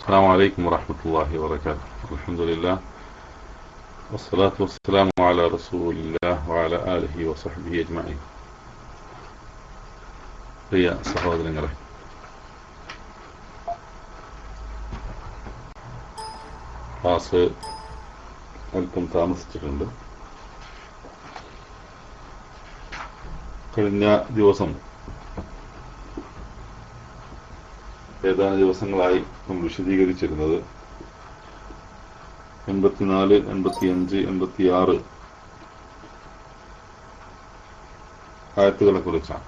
السلام عليكم ورحمة الله وبركاته. الحمد لله والصلاة والسلام على رسول الله وعلى آله وصحبه أجمعين. പ്രിയ സഹോദരങ്ങളെ, ക്ലാസ് അല്പം താമസിച്ചിട്ടുണ്ട്. കഴിഞ്ഞ ദിവസം ഏതാനും ദിവസങ്ങളായി നമ്മൾ വിശദീകരിച്ചിരുന്നത് 84, 85, 86 ആയത്തുകളെ കുറിച്ചാണ്.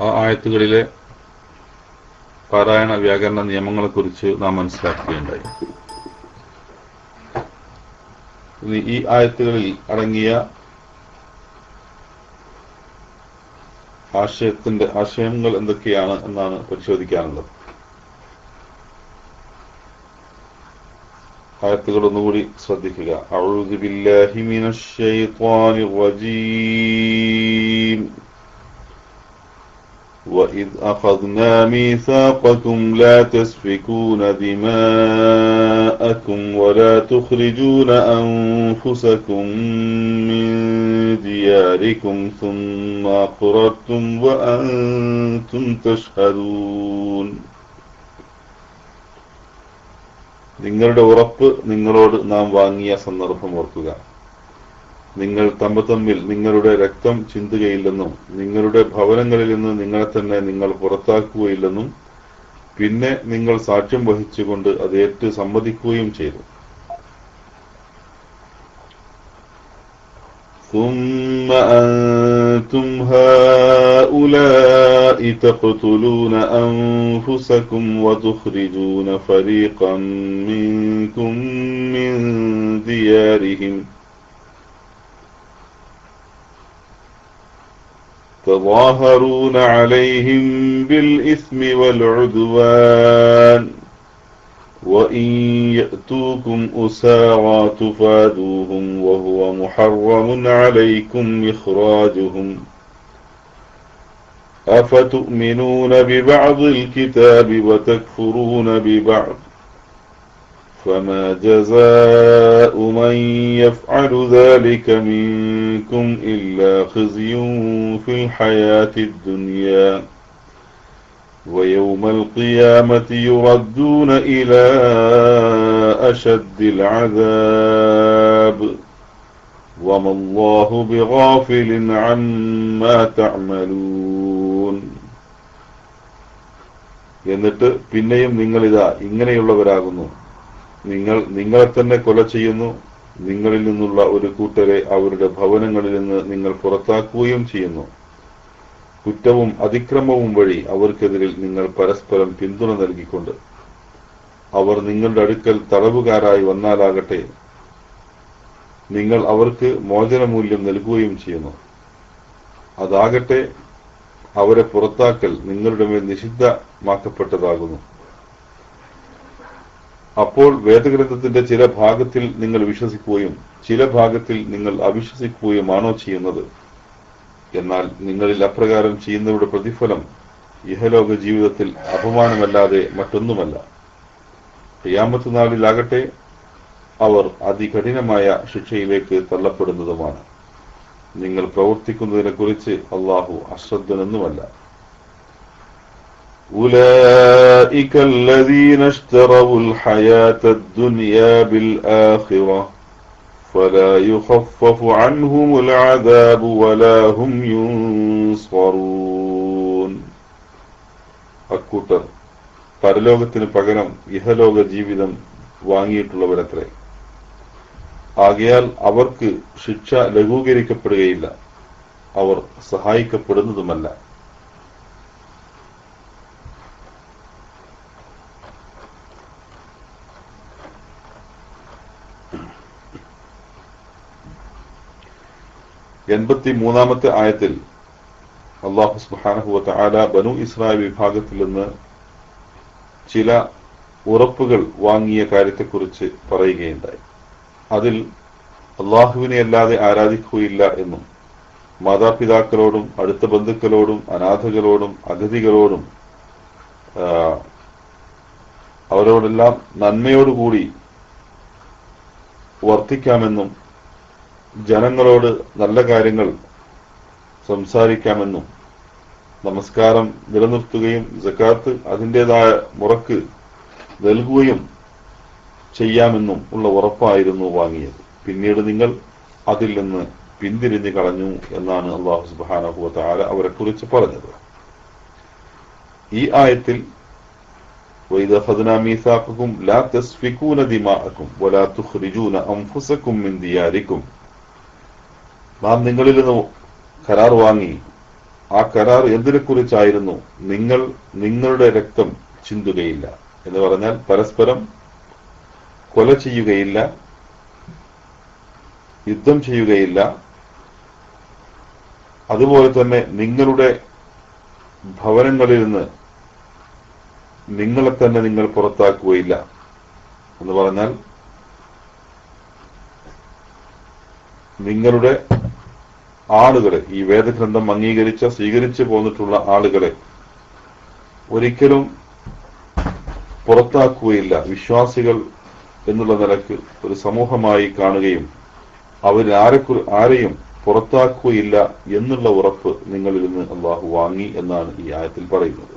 ആ ആയത്തുകളിലെ പാരായണ വ്യാകരണ നിയമങ്ങളെക്കുറിച്ച് നാം മനസ്സിലാക്കുകയുണ്ടായി. ഈ ആയത്തുകളിൽ അടങ്ങിയ ആശയങ്ങൾ എന്തൊക്കെയാണ് എന്നാണ് പരിശോധിക്കാനുള്ളത്. ആയത്തുകൾ ഒന്നുകൂടി ശ്രദ്ധിക്കുക. അഊദു ബില്ലാഹി മിനശ് ശൈത്വാനിർ റജീം. وَإِذْ أَخَذْنَا مِيثَاقَكُمْ لَا تَسْفِكُونَ دِمَاءَكُمْ وَلَا تُخْرِجُونَ أَنفُسَكُمْ مِنْ دِيَارِكُمْ ثُمَّ أَقْرَرْتُمْ وَأَنْتُمْ تَشْهَدُونَ. നിങ്ങളുടെ ഉറപ്പ് നിങ്ങളോട് നാം വാങ്ങിയ സന്ദർഭം ഓർക്കുക. നിങ്ങൾ തമ്മിൽ നിങ്ങളുടെ രക്തം ചിന്തുകയില്ലെന്നും നിങ്ങളുടെ ഭവനങ്ങളിൽ നിന്ന് നിങ്ങളെ തന്നെ നിങ്ങൾ പുറത്താക്കുകയില്ലെന്നും പിന്നെ നിങ്ങൾ സാക്ഷ്യം വഹിച്ചുകൊണ്ട് അത് ഏറ്റു സമ്മതിക്കുകയും ചെയ്തു. ثُمَّ أَنْتُمْ هَؤُلَاءِ تَقْتُلُونَ أَنفُسَكُمْ وَتُخْرِجُونَ فَرِيقًا مِنْكُمْ مِنْ دِيَارِهِمْ تظاهرون عليهم بالإثم والعدوان وإن يأتوكم أسارى تفادوهم وهو محرم عليكم إخراجهم أفتؤمنون ببعض الكتاب وتكفرون ببعض فما جزاء من يفعل ذلك منكم إلا خزي في الحياة الدنيا ويوم القيامة يردون إلى أشد العذاب وما الله بغافل عما تعملون. എന്നിട്ട് പിന്നെയും നിങ്ങളിതാ ഇങ്ങനെയുള്ളവരാകുന്നു. നിങ്ങൾ നിങ്ങളെ തന്നെ കൊല ചെയ്യുന്നു. നിങ്ങളിൽ നിന്നുള്ള ഒരു കൂട്ടരെ അവരുടെ ഭവനങ്ങളിൽ നിന്ന് നിങ്ങൾ പുറത്താക്കുകയും ചെയ്യുന്നു. കുറ്റവും അതിക്രമവും വഴി അവർക്കെതിരിൽ നിങ്ങൾ പരസ്പരം പിന്തുണ നൽകിക്കൊണ്ട് അവർ നിങ്ങളുടെ അടുക്കൽ തടവുകാരായി വന്നാലാകട്ടെ നിങ്ങൾ അവർക്ക് മോചനമൂല്യം നൽകുകയും ചെയ്യുന്നു. അതാകട്ടെ അവരെ പുറത്താക്കൽ നിങ്ങളുടെ മേൽ നിഷിദ്ധമാക്കപ്പെട്ടതാകുന്നു. അപ്പോൾ വേദഗ്രന്ഥത്തിന്റെ ചില ഭാഗത്തിൽ നിങ്ങൾ വിശ്വസിക്കുകയും ചില ഭാഗത്തിൽ നിങ്ങൾ അവിശ്വസിക്കുകയുമാണോ ചെയ്യുന്നത്? എന്നാൽ നിങ്ങളിൽ അപ്രകാരം ചെയ്യുന്നവരുടെ പ്രതിഫലം ഇഹലോക ജീവിതത്തിൽ അപമാനമല്ലാതെ മറ്റൊന്നുമല്ല. ഖിയാമത്ത് നാളിലാകട്ടെ അവർ അതികഠിനമായ ശിക്ഷയിലേക്ക് തള്ളപ്പെടുന്നതുമാണ്. നിങ്ങൾ പ്രവർത്തിക്കുന്നതിനെ കുറിച്ച് അല്ലാഹു അശ്രദ്ധനൊന്നുമല്ല. أولئك الذين اشتروا الحياة الدنيا بالآخرة فلا يخفف عنهم العذاب ولا هم ينصرون. അക്കൂട്ടർ പരലോകത്തിന് പകരം ഇഹലോക ജീവിതം വാങ്ങിയിട്ടുള്ളവരത്രേ. ആകയാൽ അവർക്ക് ശിക്ഷ ലഘൂകരിക്കപ്പെടുകയില്ല, അവർ സഹായിക്കപ്പെടുന്നതുമല്ല. എൺപത്തിമൂന്നാമത്തെ ആയത്തിൽ അല്ലാഹു സുബ്ഹാനഹു വ തആല ബനു ഇസ്രായേൽ വിഭാഗത്തിൽ നിന്ന് ചില ഉറപ്പുകൾ വാങ്ങിയ കാര്യത്തെക്കുറിച്ച് പറയുകയുണ്ടായി. അതിൽ അള്ളാഹുവിനെ അല്ലാതെ ആരാധിക്കുകയില്ല എന്നും മാതാപിതാക്കളോടും അടുത്ത ബന്ധുക്കളോടും അനാഥകളോടും അഗതികളോടും അവരോടെല്ലാം നന്മയോടുകൂടി വർത്തിക്കാമെന്നും ജനങ്ങളോട് നല്ല കാര്യങ്ങൾ സംസാരിക്കാമെന്നും നമസ്കാരം നിലനിർത്തുകയും സകാത്ത് അതിൻ്റെതായ മുറക്ക് നൽകുകയും ചെയ്യാമെന്നും ഉള്ള ഉറപ്പായിരുന്നു വാങ്ങിയത്. പിന്നീട് നിങ്ങൾ അതിൽ നിന്ന് പിന്തിരിഞ്ഞു കളഞ്ഞു എന്നാണ് അല്ലാഹു സുബ്ഹാനഹു വ തആല അവരെ കുറിച്ച് പറഞ്ഞത്. ഈ ആയത്തിൽ وَإِذَا أَخَذْنَا مِيثَاقَكُمْ لَا تَسْفِكُونَ دِمَاءَكُمْ وَلَا تُخْرِجُونَ أَنفُسَكُمْ مِنْ دِيَارِكُمْ നാം നിങ്ങളിൽ നിന്ന് കരാർ വാങ്ങി. ആ കരാർ എന്തിനെ കുറിച്ചായിരുന്നു? നിങ്ങൾ നിങ്ങളുടെ രക്തം ചിന്തുകയില്ല എന്ന് പറഞ്ഞാൽ പരസ്പരം കൊല ചെയ്യുകയില്ല, യുദ്ധം ചെയ്യുകയില്ല, അതുപോലെ തന്നെ നിങ്ങളുടെ ഭവനങ്ങളിൽ നിന്ന് നിങ്ങളെ തന്നെ നിങ്ങൾ പുറത്താക്കുകയില്ല എന്ന് പറഞ്ഞാൽ നിങ്ങളുടെ ആളുകളെ, ഈ വേദഗ്രന്ഥം സ്വീകരിച്ചു പോന്നിട്ടുള്ള ആളുകളെ ഒരിക്കലും പുറത്താക്കുകയില്ല. വിശ്വാസികൾ എന്നുള്ള നിലക്ക് ഒരു സമൂഹമായി കാണുകയും അവർ ആരെയും പുറത്താക്കുകയില്ല എന്നുള്ള ഉറപ്പ് നിങ്ങളിൽ നിന്ന് അല്ലാഹു വാങ്ങി എന്നാണ് ഈ ആയത്തിൽ പറയുന്നത്.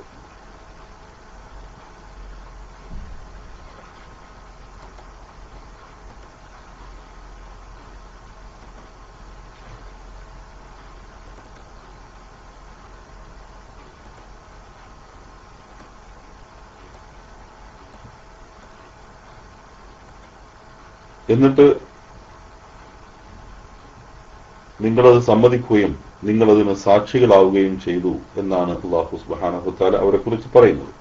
എന്നിട്ട് നിങ്ങളത് സമ്മതിക്കുകയും നിങ്ങളതിന് സാക്ഷികളാവുകയും ചെയ്തു എന്നാണ് അല്ലാഹു സുബ്ഹാനഹു വ തആല അവരെ കുറിച്ച് പറയുന്നത്.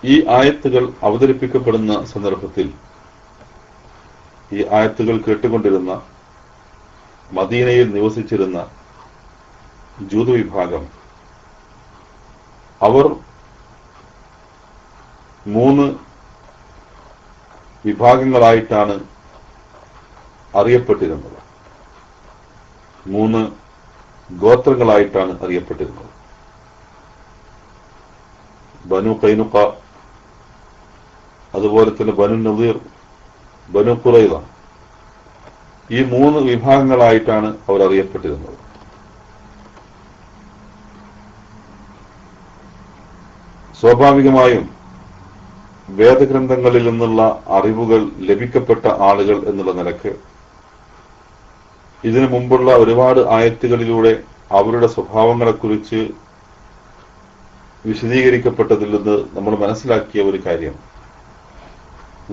ഈ ആയത്തുകൾ അവതരിപ്പിക്കപ്പെടുന്ന സന്ദർഭത്തിൽ ഈ ആയത്തുകൾ കേട്ടുകൊണ്ടിരുന്ന മദീനയിൽ നിവസിച്ചിരുന്ന ജൂത വിഭാഗം അവർ 3 വിഭാഗങ്ങളായിട്ടാണ് അറിയപ്പെട്ടിരുന്നത്. 3 ഗോത്രങ്ങളായിട്ടാണ് അറിയപ്പെട്ടിരുന്നത്. ബനു ഖൈനുഖ, അതുപോലെ തന്നെ ബനു നദീർ, ബനു ഖുറൈദ, ഈ 3 വിഭാഗങ്ങളായിട്ടാണ് അവർ അറിയപ്പെട്ടിരുന്നത്. സ്വാഭാവികമായും വേദഗ്രന്ഥങ്ങളിൽ നിന്നുള്ള അറിവുകൾ ലഭിക്കപ്പെട്ട ആളുകൾ എന്നുള്ള നിലക്ക് ഇതിനു മുമ്പുള്ള ഒരുപാട് ആയത്തുകളിലൂടെ അവരുടെ സ്വഭാവങ്ങളെക്കുറിച്ച് വിശദീകരിക്കപ്പെട്ടതിൽ നിന്ന് നമ്മൾ മനസ്സിലാക്കിയ ഒരു കാര്യം,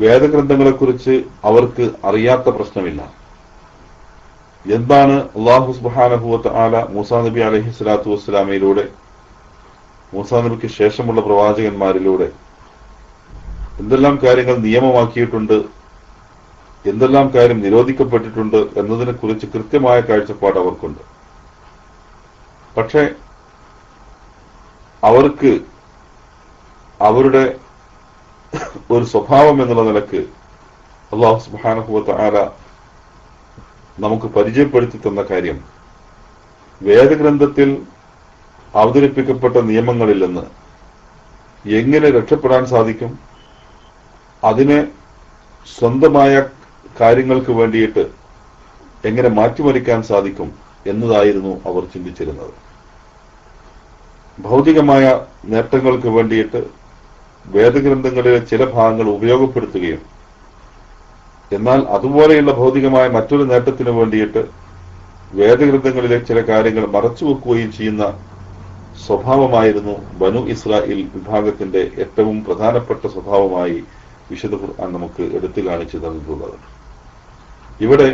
വേദഗ്രന്ഥങ്ങളെക്കുറിച്ച് അവർക്ക് അറിയാത്ത പ്രശ്നമില്ല. എന്താണ് അല്ലാഹു സുബ്ഹാനഹു വ തആല മൂസാ നബി അലൈഹി സ്വലാത്തു വസ്സലാമയിലൂടെ, മൂസാ നബിക്ക് ശേഷമുള്ള പ്രവാചകന്മാരിലൂടെ എന്തെല്ലാം കാര്യങ്ങൾ നിയമമാക്കിയിട്ടുണ്ട്, എന്തെല്ലാം കാര്യം നിരോധിക്കപ്പെട്ടിട്ടുണ്ട് എന്നതിനെ കുറിച്ച് കൃത്യമായ കാഴ്ചപ്പാട് അവർക്കുണ്ട്. പക്ഷെ അവർക്ക് അവരുടെ ഒരു സ്വഭാവം എന്നുള്ള നിലക്ക് അല്ലാഹു സുബ്ഹാനഹു വ തആല നമുക്ക് പരിചയപ്പെടുത്തി തന്ന കാര്യം, വേദഗ്രന്ഥത്തിൽ അവതരിപ്പിക്കപ്പെട്ട നിയമങ്ങളിൽ നിന്ന് എങ്ങനെ രക്ഷപ്പെടാൻ സാധിക്കും, അതിനെ സ്വന്തമായ കാര്യങ്ങൾക്ക് വേണ്ടിയിട്ട് എങ്ങനെ മാറ്റിമറിക്കാൻ സാധിക്കും എന്നതായിരുന്നു അവർ ചിന്തിച്ചിരുന്നത്. ഭൗതികമായ നേട്ടങ്ങൾക്ക് വേണ്ടിയിട്ട് വേദഗ്രന്ഥങ്ങളിലെ ചില ഭാഗങ്ങൾ ഉപയോഗപ്പെടുത്തുകയും എന്നാൽ അതുപോലെയുള്ള ഭൗതികമായ മറ്റൊരു നേട്ടത്തിന് വേണ്ടിയിട്ട് വേദഗ്രന്ഥങ്ങളിലെ ചില കാര്യങ്ങൾ മറച്ചുവെക്കുകയും ചെയ്യുന്ന സ്വഭാവമായിരുന്നു ബനു ഇസ്രായേൽ വിഭാഗത്തിന്റെ ഏറ്റവും പ്രധാനപ്പെട്ട സ്വഭാവമായി വിശുദ്ധ ഖുർആൻ നമുക്ക് എടുത്തു കാണിച്ചു തന്നിട്ടുള്ളത്. ഇവിടെ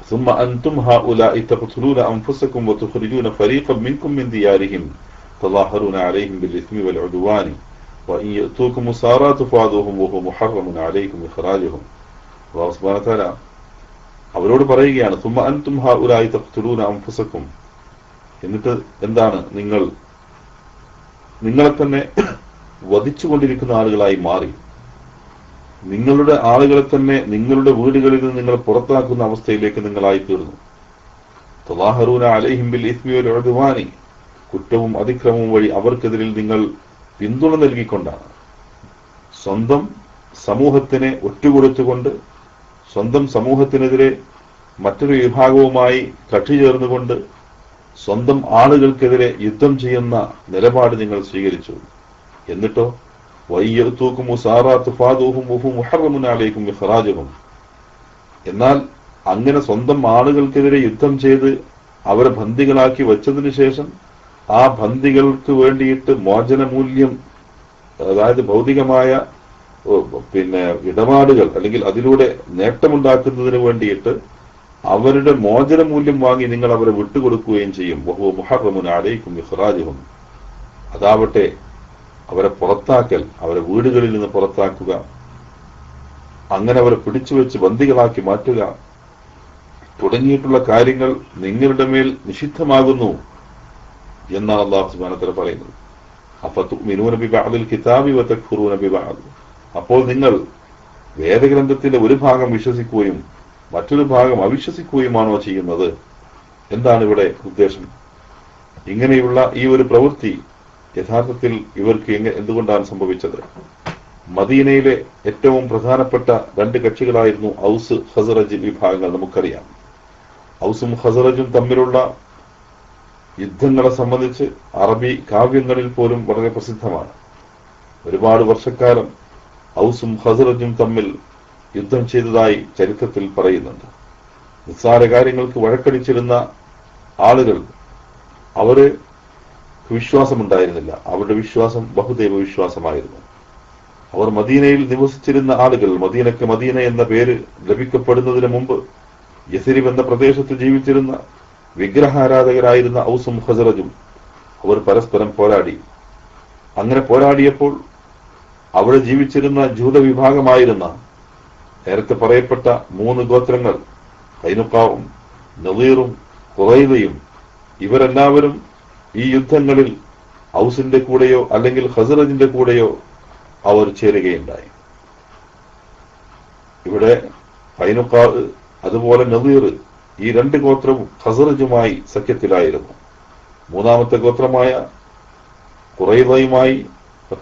ثم أنتم هؤلاء تقتلون أنفسكم وتخرجون فريقا منكم من ديارهم تظاهرون عليهم بالإثم والعدوان وإن يأتوكم أسارى تفادوهم وهو محرم عليكم إخراجهم. അല്ലാഹു സുബ്ഹാനഹു വ തആല അവരോട് പറയുകയാണ്, ثم أنتم هؤلاء تقتلون أنفسكم, എന്നിട്ട് എന്താണ്, നിങ്ങളെ തന്നെ വധിച്ചുകൊണ്ടിരിക്കുന്ന ആളുകളായി മാറി. നിങ്ങളുടെ ആളുകളെ തന്നെ നിങ്ങളുടെ വീടുകളിൽ നിന്ന് നിങ്ങൾ പുറത്താക്കുന്ന അവസ്ഥയിലേക്ക് നിങ്ങളായിത്തീർന്നു. തളാഹറൂന അലൈഹിം ബിൽ ഇസ്മി വൽ ഉദ്വാനി, കുറ്റവും അതിക്രമവും വഴി അവർക്കെതിരിൽ നിങ്ങൾ പിന്തുണ നൽകിക്കൊണ്ടാണ്. സ്വന്തം സമൂഹത്തിനെ ഒറ്റുകൊടുത്തുകൊണ്ട്, സ്വന്തം സമൂഹത്തിനെതിരെ മറ്റൊരു വിഭാഗവുമായി കക്ഷി ചേർന്നുകൊണ്ട് സ്വന്തം ആളുകൾക്കെതിരെ യുദ്ധം ചെയ്യുന്ന നിലപാട് നിങ്ങൾ സ്വീകരിച്ചു. എന്നിട്ടോ വയ്യത്തൂക്കും എന്നാൽ അങ്ങനെ സ്വന്തം ആളുകൾക്കെതിരെ യുദ്ധം ചെയ്ത് അവരെ ബന്ദികളാക്കി വച്ചതിന് ശേഷം ആ ബന്ദികൾക്ക് വേണ്ടിയിട്ട് മോചനമൂല്യം, അതായത് ഭൗതികമായ ഇടപാടുകൾ അല്ലെങ്കിൽ അതിലൂടെ നേട്ടമുണ്ടാക്കുന്നതിന് വേണ്ടിയിട്ട് അവരുടെ മോചനമൂല്യം വാങ്ങി നിങ്ങൾ അവരെ വിട്ടുകൊടുക്കുകയും ചെയ്യും. വഹുവ മുഹറമുൻ അലൈക്കും ഇഖ്റാജുഹും, അതാവട്ടെ അവരെ പുറത്താക്കൽ, അവരെ വീടുകളിൽ നിന്ന് പുറത്താക്കുക, അങ്ങനെ അവരെ പിടിച്ചുവെച്ച് ബന്ദികളാക്കി മാറ്റുക തുടങ്ങിയിട്ടുള്ള കാര്യങ്ങൾ നിങ്ങളുടെ മേൽ നിഷിദ്ധമാകുന്നു എന്നാണ് അല്ലാഹു സുബ്ഹാനഹു വ തആല പറയുന്നത്. അഫതുമിനൂന ബിബഅദിൽ കിതാബി വതക്ഫുറൂന ബിബഅദ്, അപ്പോൾ നിങ്ങൾ വേദഗ്രന്ഥത്തിന്റെ ഒരു ഭാഗം വിശ്വസിക്കുകയും മറ്റൊരു ഭാഗം അവിശ്വസിക്കുകയുമാണോ ചെയ്യുന്നത്? എന്താണ് ഇവിടെ ഉദ്ദേശം? ഇങ്ങനെയുള്ള ഈ ഒരു പ്രവൃത്തി യഥാർത്ഥത്തിൽ ഇവർക്ക് എന്തുകൊണ്ടാണ് സംഭവിച്ചത്? മദീനയിലെ ഏറ്റവും പ്രധാനപ്പെട്ട രണ്ട് കക്ഷികളായിരുന്നു ഔസ് ഖസ്റജ് വിഭാഗങ്ങൾ. നമുക്കറിയാം, ഔസും ഖസ്റജും തമ്മിലുള്ള യുദ്ധങ്ങളെ സംബന്ധിച്ച് അറബി കാവ്യങ്ങളിൽ പോലും വളരെ പ്രസിദ്ധമാണ്. ഒരുപാട് വർഷക്കാലം ഔസും ഖസ്റജും തമ്മിൽ യുദ്ധം ചെയ്തതായി ചരിത്രത്തിൽ പറയുന്നുണ്ട്. നിസ്സാര കാര്യങ്ങൾക്ക് വഴക്കടിച്ചിരുന്ന ആളുകൾ, അവര് വിശ്വാസമുണ്ടായിരുന്നില്ല. അവരുടെ വിശ്വാസം ബഹുദൈവ വിശ്വാസമായിരുന്നു. അവർ മദീനയിൽ നിവസിച്ചിരുന്ന ആളുകൾ, മദീനയ്ക്ക് മദീന എന്ന പേര് ലഭിക്കപ്പെടുന്നതിന് മുമ്പ് യസ്രിബ് എന്ന പ്രദേശത്ത് ജീവിച്ചിരുന്ന വിഗ്രഹാരാധകരായിരുന്ന ഔസും ഖസ്റജും അവർ പരസ്പരം പോരാടി. അങ്ങനെ പോരാടിയപ്പോൾ അവിടെ ജീവിച്ചിരുന്ന ജൂത വിഭാഗമായിരുന്ന നേരത്തെ പറയപ്പെട്ട 3 ഗോത്രങ്ങൾ ഖൈനുഖാവും നളീറും ഖുറൈളയും, ഇവരെല്ലാവരും ഈ യുദ്ധങ്ങളിൽ ഔസിന്റെ കൂടെയോ അല്ലെങ്കിൽ ഖസ്റജിന്റെ കൂടെയോ അവർ ചേരുകയുണ്ടായി. ഇവിടെ ഖൈനുഖാ അതുപോലെ നളീർ, ഈ 2 ഗോത്രവും ഖസ്റജുമായി സഖ്യത്തിലായിരുന്നു. മൂന്നാമത്തെ ഗോത്രമായ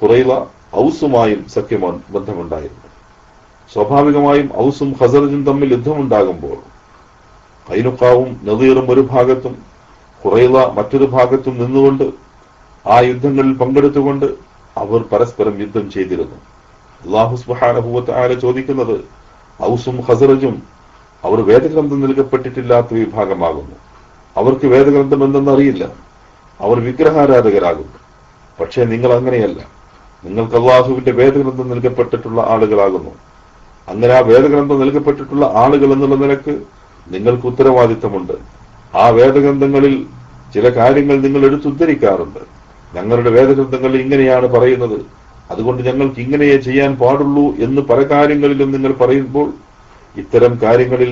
ഖുറൈള ഔസുമായും ബന്ധമുണ്ടായിരുന്നു. സ്വാഭാവികമായും ഔസും ഖസ്റജും തമ്മിൽ യുദ്ധമുണ്ടാകുമ്പോൾ ഖൈനുഖാവും നളീറും ഒരു ഭാഗത്തും ഖുറൈള മറ്റൊരു ഭാഗത്തും നിന്നുകൊണ്ട് ആ യുദ്ധങ്ങളിൽ പങ്കെടുത്തുകൊണ്ട് അവർ പരസ്പരം യുദ്ധം ചെയ്തിരുന്നു. അല്ലാഹു സുബ്ഹാനഹു വ തആല ചോദിക്കുന്നത്, ഔസും ഖസ്റജും അവർ വേദഗ്രന്ഥം നൽകപ്പെട്ടിട്ടില്ലാത്ത വിഭാഗമാകുന്നു. അവർക്ക് വേദഗ്രന്ഥം എന്തെന്നറിയില്ല. അവർ വിഗ്രഹാരാധകരാകുന്നു. പക്ഷേ നിങ്ങൾ അങ്ങനെയല്ല. നിങ്ങൾക്ക് അല്ലാഹുവിന്റെ വേദഗ്രന്ഥം നൽകപ്പെട്ടിട്ടുള്ള ആളുകളാകുന്നു. അങ്ങനെ ആ വേദഗ്രന്ഥം നൽകപ്പെട്ടിട്ടുള്ള ആളുകൾ എന്നുള്ള നിലക്ക് നിങ്ങൾക്ക് ഉത്തരവാദിത്തമുണ്ട്. ആ വേദഗ്രന്ഥങ്ങളിൽ ചില കാര്യങ്ങൾ നിങ്ങൾ എടുത്തുദ്ധരിക്കാറുണ്ട്. ഞങ്ങളുടെ വേദഗ്രന്ഥങ്ങൾ ഇങ്ങനെയാണ് പറയുന്നത്, അതുകൊണ്ട് ഞങ്ങൾക്ക് ഇങ്ങനെയേ ചെയ്യാൻ പാടുള്ളൂ എന്ന് പല കാര്യങ്ങളിലും നിങ്ങൾ പറയുമ്പോൾ, ഇത്തരം കാര്യങ്ങളിൽ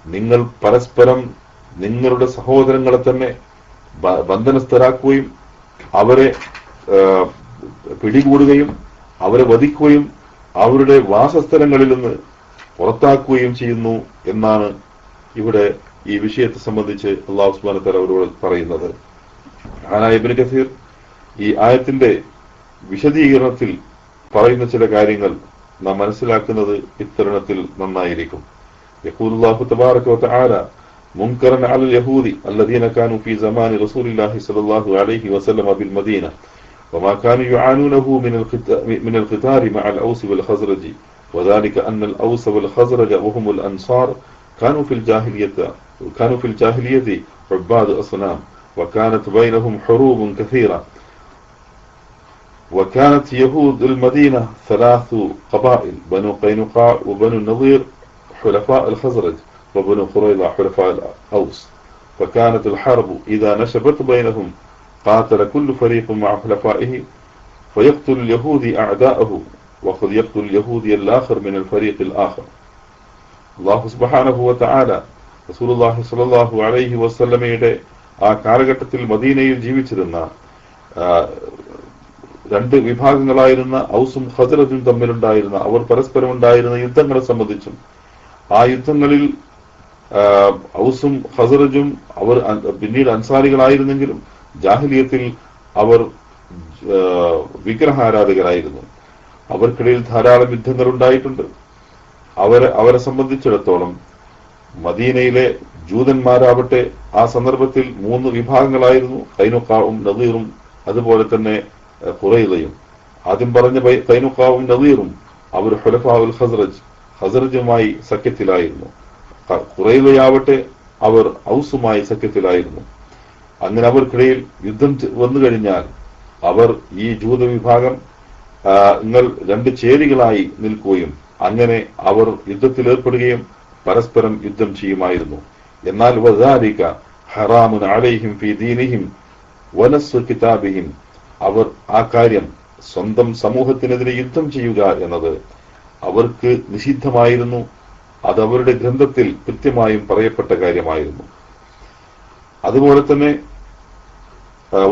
നിങ്ങൾ പരസ്പരം നിങ്ങളുടെ സഹോദരങ്ങളെ തന്നെ ബന്ധനസ്ഥരാക്കുകയും അവരെ പിടികൂടുകയും അവരെ വധിക്കുകയും അവരുടെ വാസസ്ഥലങ്ങളിൽ നിന്ന് പുറത്താക്കുകയും ചെയ്യുന്നു എന്നാണ് ഇവിടെ ഈ വിഷയത്തെ സംബന്ധിച്ച് അല്ലാഹു സുബ്ഹാനഹു വ തആല അവരോട് പറയുന്നത്. ഇബ്നു കസീർ ഈ ആയത്തിന്റെ വിശദീകരണത്തിൽ പറയുന്ന ചില കാര്യങ്ങൾ നാം മനസ്സിലാക്കുന്നത് ഇത്തരണത്തിൽ നന്നായിരിക്കും. യഖൂലുല്ലാഹു തബാറക വ തആല മുൻകറൻ അലൽ യഹൂദി الذين كانوا في زمان رسول الله صلى الله عليه وسلم بالمدينة وما كانوا يعانونه من القتال مع الأوس والخزرج وذلك أن الأوس والخزرج وهم الأنصار كانوا في الجاهلية عباد أصنام وكانت بينهم حروب كثيرة وكانت يهود المدينة 3 قبائل بنو قينقاع وبنو النضير حلفاء الخزرج وبنو قريظة حلفاء الأوس فكانت الحرب إذا نشبت بينهم قاتل كل فريق مع حلفائه فيقتل اليهودي أعداءه وقد يقتل اليهودي الآخر من الفريق الآخر. الله سبحانه وتعالى റസൂലുള്ളാഹി സ്വല്ലല്ലാഹു അലൈഹി വസല്ലമയുടെ ആ കാലഘട്ടത്തിൽ മദീനയിൽ ജീവിച്ചിരുന്ന രണ്ട് വിഭാഗങ്ങളായിരുന്ന ഔസും ഖസറജും തമ്മിലുണ്ടായിരുന്ന അവർ പരസ്പരം ഉണ്ടായിരുന്ന യുദ്ധങ്ങളെ സംബന്ധിച്ചും ആ യുദ്ധങ്ങളിൽ ഔസും ഖസറജും അവർ പിന്നീട് അൻസാരികളായിരുന്നെങ്കിലും ജാഹിലിയത്തിൽ അവർ വിഗ്രഹാരാധകരായിരുന്നു. അവർക്കിടയിൽ ധാരാളം യുദ്ധങ്ങൾ ഉണ്ടായിട്ടുണ്ട്. അവരെ സംബന്ധിച്ചിടത്തോളം മദീനയിലെ ജൂതന്മാരാവട്ടെ ആ സന്ദർഭത്തിൽ 3 വിഭാഗങ്ങളായിരുന്നു: ഖൈനുഖാഉം നദീറും അതുപോലെ തന്നെ ഖുറൈളയും. ആദ്യം പറഞ്ഞ ഖൈനുഖാഉം നദീറും അവർ ഹുലഫാഉൽ ഖസറജുമായി സഖ്യത്തിലായിരുന്നു. ഖുറൈളയാവട്ടെ അവർ ഔസുമായി സഖ്യത്തിലായിരുന്നു. അങ്ങനെ അവർക്കിടയിൽ യുദ്ധം വന്നു കഴിഞ്ഞാൽ അവർ ഈ ജൂത വിഭാഗം നിങ്ങൾ 2 ചേരികളായി നിൽക്കുകയും അങ്ങനെ അവർ യുദ്ധത്തിൽ ഏർപ്പെടുകയും പരസ്പരം യുദ്ധം ചെയ്യുമായിരുന്നു. എന്നാൽ വദാലിക ഹറാമുൻ അലൈഹിം ഫീ ദീനിഹിം വനസ്സു കിതാബിഹിം, അവർ ആ കാര്യം സ്വന്തം സമൂഹത്തിനെതിരെ യുദ്ധം ചെയ്യുക എന്നത് അവർക്ക് നിഷിദ്ധമായിരുന്നു. അത് അവരുടെ ഗ്രന്ഥത്തിൽ കൃത്യമായും പറയപ്പെട്ട കാര്യമായിരുന്നു. അതുപോലെ തന്നെ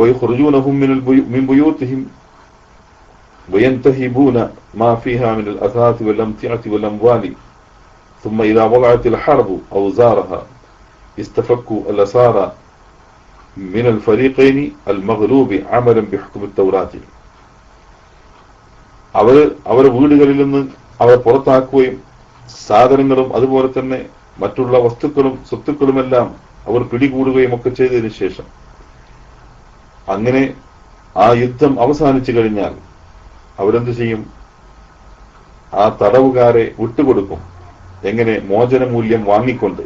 വയഖ്റുജൂനഹും മിൻ ബുയൂതിഹിം വയൻതഹിബൂന മാ ഫീഹാ മിനൽ അസാതി വൽ അംതിഅതി വൽ അംവാലി ثم إذا وقعت الحرب أوزارها استفكوا الأسارى من الفريقين المغلوب عملا بحكم التوراة. അവർ വീടുകളിൽ നിന്ന് അവർ പുറത്താക്കുകയും സാധനങ്ങളും അതുപോലെ തന്നെ മറ്റുള്ള വസ്തുക്കളും സ്വത്തുക്കളുമെല്ലാം അവർ പിടികൂടുകയും ഒക്കെ ചെയ്തതിനു ശേഷം അങ്ങനെ ആ യുദ്ധം അവസാനിച്ചു കഴിഞ്ഞാൽ അവരെന്ത് ചെയ്യും? ആ തടവുകാരെ വിട്ടുകൊടുക്കും. എങ്ങനെ? മോചനമൂല്യം വാങ്ങിക്കൊണ്ട്.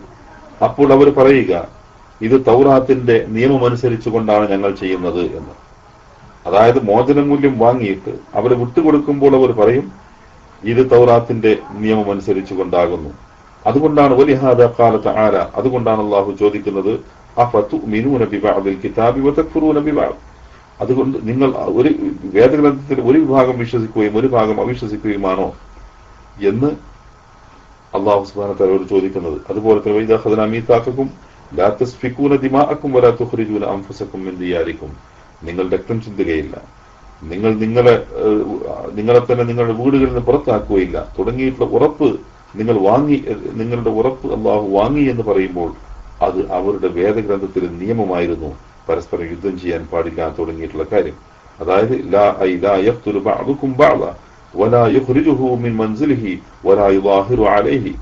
അപ്പോൾ അവർ പറയുക, ഇത് തൗറാത്തിന്റെ നിയമമനുസരിച്ചു കൊണ്ടാണ് ഞങ്ങൾ ചെയ്യുന്നത് എന്ന്. അതായത് മോചനമൂല്യം വാങ്ങിയിട്ട് അവരെ വിട്ടുകൊടുക്കുമ്പോൾ അവർ പറയും, ഇത് തൗറാത്തിന്റെ നിയമമനുസരിച്ചു കൊണ്ടാകുന്നു. അതുകൊണ്ടാണ് വലിഹാദ ഖാല തആല, അതുകൊണ്ടാണ് അല്ലാഹു ചോദിക്കുന്നത്, അഫതുമിനൂന ബിബഅദിൽ കിതാബി വതക്ഫുറൂന ബിബഅദ്. അതുകൊണ്ട് നിങ്ങൾ ഒരു വേദഗ്രന്ഥത്തിൽ ഒരു വിഭാഗം വിശ്വസിക്കുകയും ഒരു ഭാഗം അവിശ്വസിക്കുകയുമാണോ എന്ന് അല്ലാഹു സുബ്ഹാനഹു വ തആല ചോദിക്കുന്നത്. അതുപോലെ തന്നെ വൈദാ ഖദനാ മീതാഖകും ലാ തസ്ഫികൂന ദിമാഅക്കും വലാ തുഖ്രിജൂന അൻഫുസകും മിൻ ദിയാരിക്കും, നിങ്ങൾ രക്തം ചിന്തുകയില്ല, നിങ്ങൾ നിങ്ങളെ തന്നെ നിങ്ങളുടെ വീടുകളിൽ നിന്ന് പുറത്താക്കുകയില്ല തുടങ്ങിയിട്ടുള്ള ഉറപ്പ് നിങ്ങളുടെ ഉറപ്പ് അല്ലാഹു വാങ്ങി എന്ന് പറയുമ്പോൾ അത് അവരുടെ വേദഗ്രന്ഥത്തിൽ നിയമമായിരുന്നു, പരസ്പരം യുദ്ധം ചെയ്യാൻ പാടില്ല തുടങ്ങിയിട്ടുള്ള കാര്യം. അതായത് ലാ യഖ്തുലു ബഅദുകും ബഅദ വലാ യുഖ്രിജുഹു മിൻ മൻസിലിഹി വലാ യുദാഹിറു അലൈഹി.